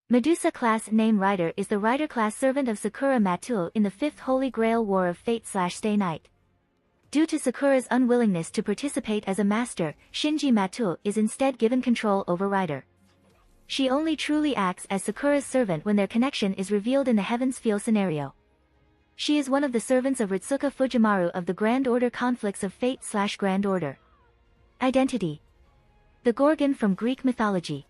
Medusa Class Name Rider is the rider class servant of Sakura Matou in the 5th Holy Grail War of Fate/Stay Night. Due to Sakura's unwillingness to participate as a master, Shinji Matou is instead given control over Rider. She only truly acts as Sakura's servant when their connection is revealed in the Heavens Feel scenario. She is one of the servants of Ritsuka Fujimaru of the Grand Order Conflicts of Fate/Grand Order. Identity: the Gorgon from Greek mythology.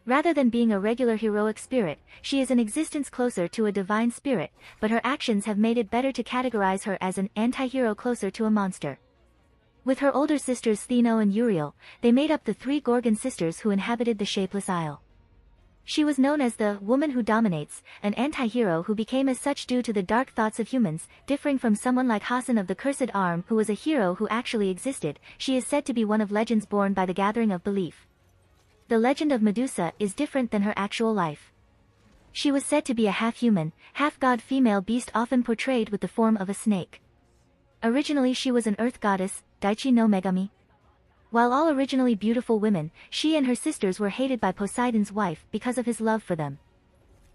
Rather than being a regular heroic spirit, she is an existence closer to a divine spirit, but her actions have made it better to categorize her as an anti-hero closer to a monster. With her older sisters Theno and Uriel, they made up the three Gorgon sisters who inhabited the Shapeless Isle. She was known as the woman who dominates, an anti-hero who became as such due to the dark thoughts of humans, differing from someone like Hassan of the Cursed Arm who was a hero who actually existed. She is said to be one of legends born by the gathering of belief. The legend of Medusa is different than her actual life. She was said to be a half-human, half-god female beast often portrayed with the form of a snake. Originally she was an earth goddess, Daichi no Megami. While all originally beautiful women, she and her sisters were hated by Poseidon's wife because of his love for them.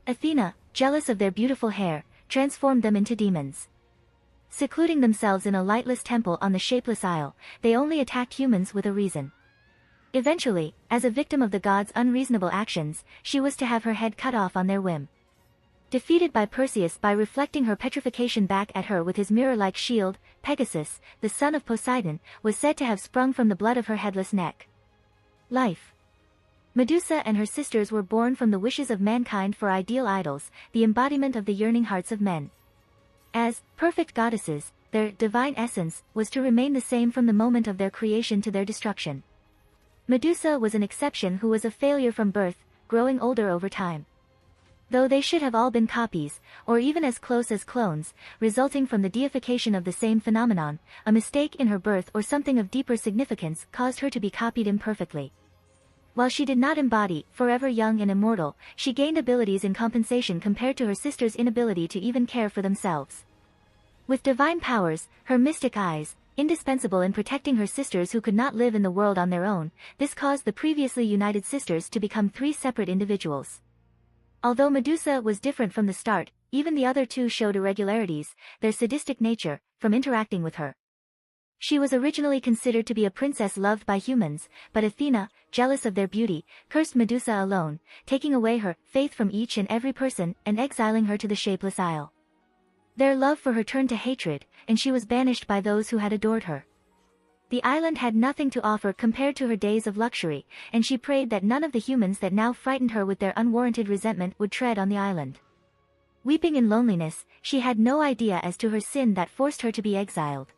Athena, jealous of their beautiful hair, transformed them into demons. Secluding themselves in a lightless temple on the Shapeless Isle, they only attacked humans with a reason. Eventually, as a victim of the gods' unreasonable actions, she was to have her head cut off on their whim. Defeated by Perseus by reflecting her petrification back at her with his mirror-like shield, Pegasus, the son of Poseidon, was said to have sprung from the blood of her headless neck. Life: Medusa and her sisters were born from the wishes of mankind for ideal idols, the embodiment of the yearning hearts of men. As perfect goddesses, their divine essence was to remain the same from the moment of their creation to their destruction. Medusa was an exception who was a failure from birth, growing older over time. Though they should have all been copies, or even as close as clones, resulting from the deification of the same phenomenon, a mistake in her birth or something of deeper significance caused her to be copied imperfectly. While she did not embody, forever young and immortal, she gained abilities in compensation compared to her sisters' inability to even care for themselves. With divine powers, her mystic eyes, indispensable in protecting her sisters who could not live in the world on their own, this caused the previously united sisters to become three separate individuals. Although Medusa was different from the start, even the other two showed irregularities, their sadistic nature, from interacting with her. She was originally considered to be a princess loved by humans, but Athena, jealous of their beauty, cursed Medusa alone, taking away her faith from each and every person and exiling her to the Shapeless Isle. Their love for her turned to hatred, and she was banished by those who had adored her. The island had nothing to offer compared to her days of luxury, and she prayed that none of the humans that now frightened her with their unwarranted resentment would tread on the island. Weeping in loneliness, she had no idea as to her sin that forced her to be exiled.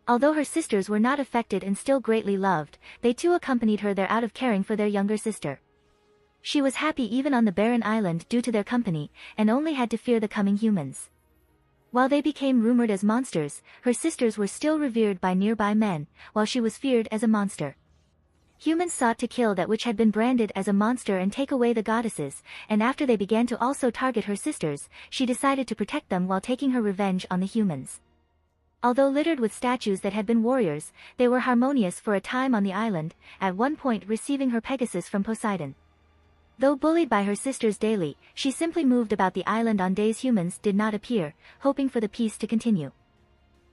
Although her sisters were not affected and still greatly loved, they too accompanied her there out of caring for their younger sister. She was happy even on the barren island due to their company, and only had to fear the coming humans. While they became rumored as monsters, her sisters were still revered by nearby men, while she was feared as a monster. Humans sought to kill that which had been branded as a monster and take away the goddesses, and after they began to also target her sisters, she decided to protect them while taking her revenge on the humans. Although littered with statues that had been warriors, they were harmonious for a time on the island, at one point receiving her Pegasus from Poseidon. Though bullied by her sisters daily, she simply moved about the island on days humans did not appear, hoping for the peace to continue.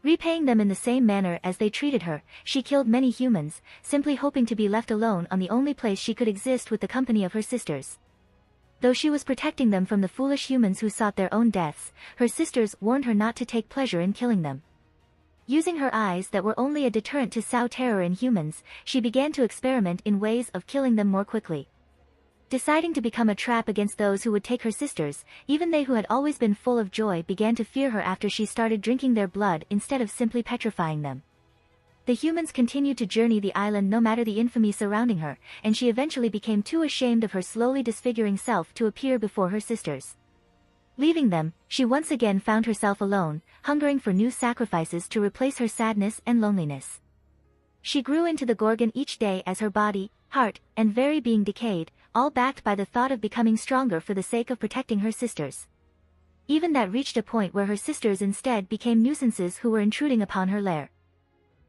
Repaying them in the same manner as they treated her, she killed many humans, simply hoping to be left alone on the only place she could exist with the company of her sisters. Though she was protecting them from the foolish humans who sought their own deaths, her sisters warned her not to take pleasure in killing them. Using her eyes that were only a deterrent to sow terror in humans, she began to experiment in ways of killing them more quickly. Deciding to become a trap against those who would take her sisters, even they who had always been full of joy began to fear her after she started drinking their blood instead of simply petrifying them. The humans continued to journey the island no matter the infamy surrounding her, and she eventually became too ashamed of her slowly disfiguring self to appear before her sisters. Leaving them, she once again found herself alone, hungering for new sacrifices to replace her sadness and loneliness. She grew into the Gorgon each day as her body, heart, and very being decayed, all backed by the thought of becoming stronger for the sake of protecting her sisters. Even that reached a point where her sisters instead became nuisances who were intruding upon her lair.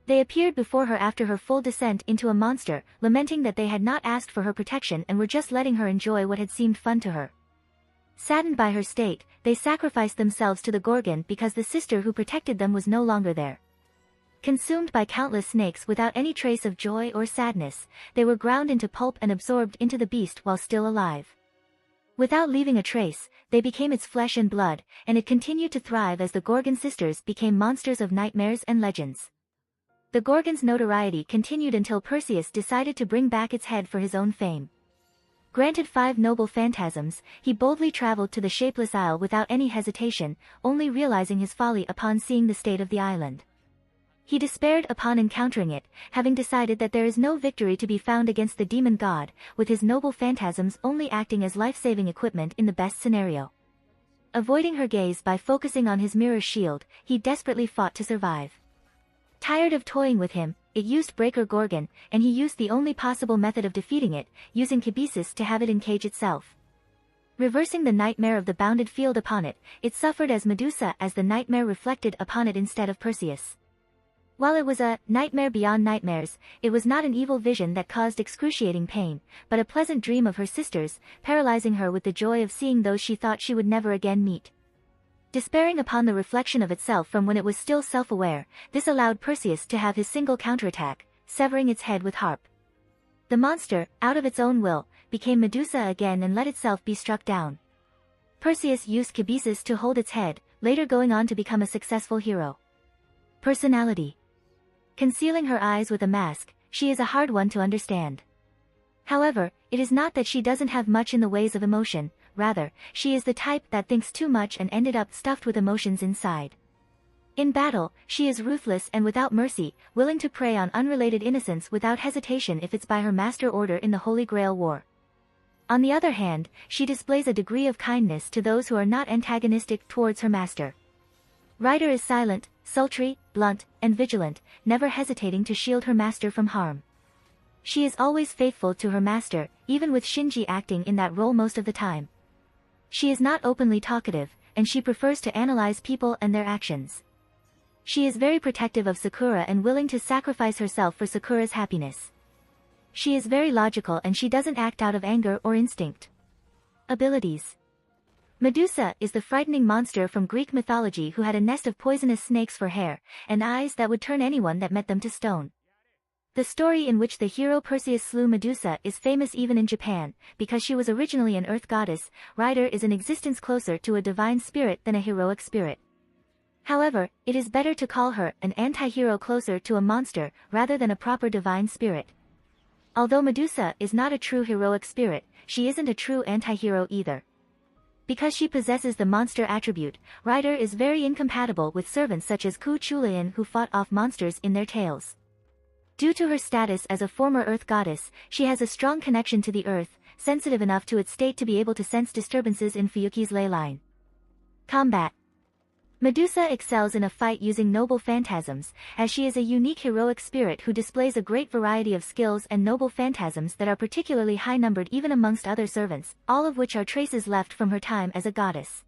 They appeared before her after her full descent into a monster, lamenting that they had not asked for her protection and were just letting her enjoy what had seemed fun to her. Saddened by her state, they sacrificed themselves to the Gorgon because the sister who protected them was no longer there. Consumed by countless snakes without any trace of joy or sadness, they were ground into pulp and absorbed into the beast while still alive. Without leaving a trace, they became its flesh and blood, and it continued to thrive as the Gorgon sisters became monsters of nightmares and legends. The Gorgon's notoriety continued until Perseus decided to bring back its head for his own fame. Granted 5 noble phantasms, he boldly traveled to the shapeless isle without any hesitation, only realizing his folly upon seeing the state of the island. He despaired upon encountering it, having decided that there is no victory to be found against the demon god, with his noble phantasms only acting as life-saving equipment in the best scenario. Avoiding her gaze by focusing on his mirror shield, he desperately fought to survive. Tired of toying with him, it used Breaker Gorgon, and he used the only possible method of defeating it, using Kibisis to have it encage itself. Reversing the nightmare of the bounded field upon it, it suffered as Medusa as the nightmare reflected upon it instead of Perseus. While it was a nightmare beyond nightmares, it was not an evil vision that caused excruciating pain, but a pleasant dream of her sisters, paralyzing her with the joy of seeing those she thought she would never again meet. Despairing upon the reflection of itself from when it was still self-aware, this allowed Perseus to have his single counterattack, severing its head with harp. The monster, out of its own will, became Medusa again and let itself be struck down. Perseus used Kibisis to hold its head, later going on to become a successful hero. Personality. Concealing her eyes with a mask, she is a hard one to understand. However, it is not that she doesn't have much in the ways of emotion, rather, she is the type that thinks too much and ended up stuffed with emotions inside. In battle, she is ruthless and without mercy, willing to prey on unrelated innocents without hesitation if it's by her master order in the Holy Grail War. On the other hand, she displays a degree of kindness to those who are not antagonistic towards her master. Rider is silent, sultry, blunt, and vigilant, never hesitating to shield her master from harm. She is always faithful to her master, even with Shinji acting in that role most of the time. She is not openly talkative, and she prefers to analyze people and their actions. She is very protective of Sakura and willing to sacrifice herself for Sakura's happiness. She is very logical and she doesn't act out of anger or instinct. Abilities. Medusa is the frightening monster from Greek mythology who had a nest of poisonous snakes for hair, and eyes that would turn anyone that met them to stone. The story in which the hero Perseus slew Medusa is famous even in Japan, because she was originally an earth goddess. Rider is an existence closer to a divine spirit than a heroic spirit. However, it is better to call her an anti-hero closer to a monster rather than a proper divine spirit. Although Medusa is not a true heroic spirit, she isn't a true anti-hero either. Because she possesses the monster attribute, Rider is very incompatible with servants such as Ku Chulayan who fought off monsters in their tales. Due to her status as a former earth goddess, she has a strong connection to the earth, sensitive enough to its state to be able to sense disturbances in Fuyuki's ley line. Combat. Medusa excels in a fight using noble phantasms, as she is a unique heroic spirit who displays a great variety of skills and noble phantasms that are particularly high-numbered even amongst other servants, all of which are traces left from her time as a goddess.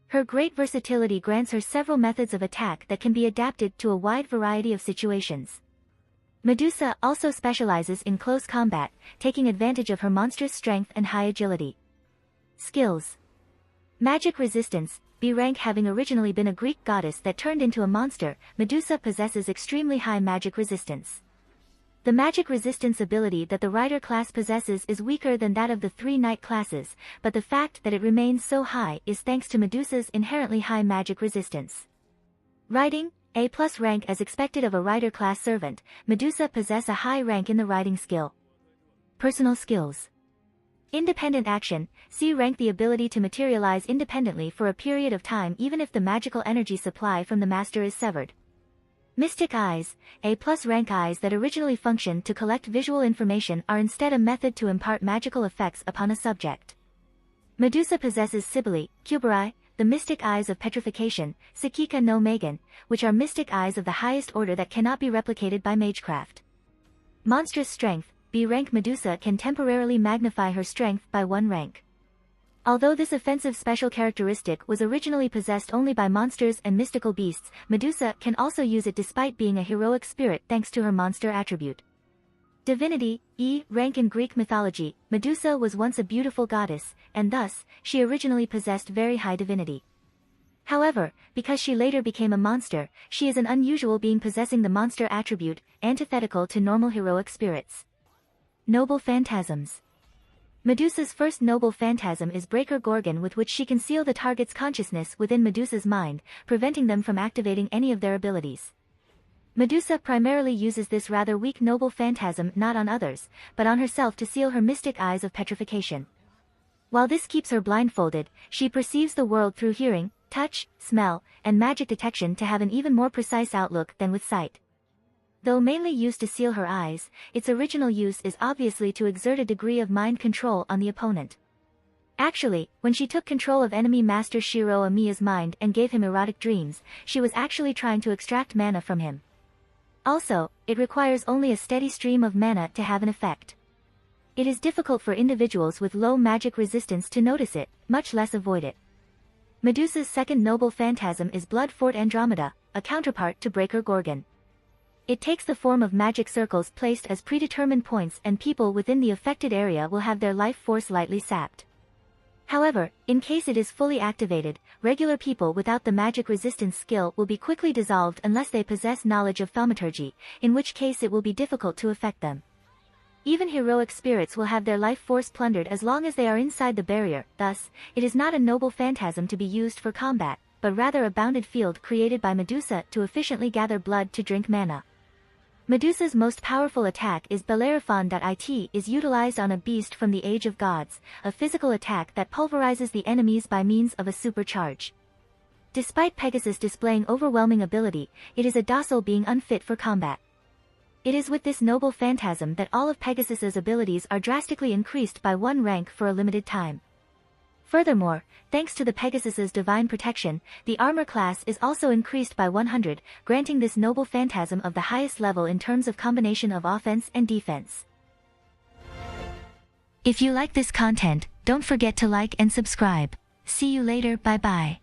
Her great versatility grants her several methods of attack that can be adapted to a wide variety of situations. Medusa also specializes in close combat, taking advantage of her monstrous strength and high agility. Skills. Magic resistance. B rank. Having originally been a Greek goddess that turned into a monster, Medusa possesses extremely high magic resistance. The magic resistance ability that the Rider class possesses is weaker than that of the 3 Knight classes, but the fact that it remains so high is thanks to Medusa's inherently high magic resistance. Riding. A+ rank. As expected of a Rider class servant, Medusa possesses a high rank in the riding skill. Personal skills. Independent action. C rank. The ability to materialize independently for a period of time even if the magical energy supply from the master is severed. Mystic eyes. A+ rank. Eyes that originally functioned to collect visual information are instead a method to impart magical effects upon a subject. Medusa possesses Sibylle, Kuberi, the mystic eyes of petrification, Sakika no Magen, which are mystic eyes of the highest order that cannot be replicated by magecraft. Monstrous strength. B rank. Medusa can temporarily magnify her strength by 1 rank. Although this offensive special characteristic was originally possessed only by monsters and mystical beasts, Medusa can also use it despite being a heroic spirit thanks to her monster attribute. Divinity, rank in Greek mythology, Medusa was once a beautiful goddess, and thus, she originally possessed very high divinity. However, because she later became a monster, she is an unusual being possessing the monster attribute, antithetical to normal heroic spirits. Noble Phantasms. Medusa's first noble phantasm is Breaker Gorgon, with which she can seal the target's consciousness within Medusa's mind, preventing them from activating any of their abilities. Medusa primarily uses this rather weak noble phantasm not on others, but on herself to seal her mystic eyes of petrification. While this keeps her blindfolded, she perceives the world through hearing, touch, smell, and magic detection to have an even more precise outlook than with sight. Though mainly used to seal her eyes, its original use is obviously to exert a degree of mind control on the opponent. Actually, when she took control of enemy master Shiro Amiya's mind and gave him erotic dreams, she was actually trying to extract mana from him. Also, it requires only a steady stream of mana to have an effect. It is difficult for individuals with low magic resistance to notice it, much less avoid it. Medusa's second noble phantasm is Blood Fort Andromeda, a counterpart to Breaker Gorgon. It takes the form of magic circles placed as predetermined points, and people within the affected area will have their life force lightly sapped. However, in case it is fully activated, regular people without the magic resistance skill will be quickly dissolved unless they possess knowledge of thaumaturgy, in which case it will be difficult to affect them. Even heroic spirits will have their life force plundered as long as they are inside the barrier, thus, it is not a noble phantasm to be used for combat, but rather a bounded field created by Medusa to efficiently gather blood to drink mana. Medusa's most powerful attack is Bellerophon.it is utilized on a beast from the Age of Gods, a physical attack that pulverizes the enemies by means of a supercharge. Despite Pegasus displaying overwhelming ability, it is a docile being unfit for combat. It is with this noble phantasm that all of Pegasus's abilities are drastically increased by 1 rank for a limited time. Furthermore, thanks to the Pegasus's divine protection, the armor class is also increased by 100, granting this noble phantasm of the highest level in terms of combination of offense and defense. If you like this content, don't forget to like and subscribe. See you later, bye bye.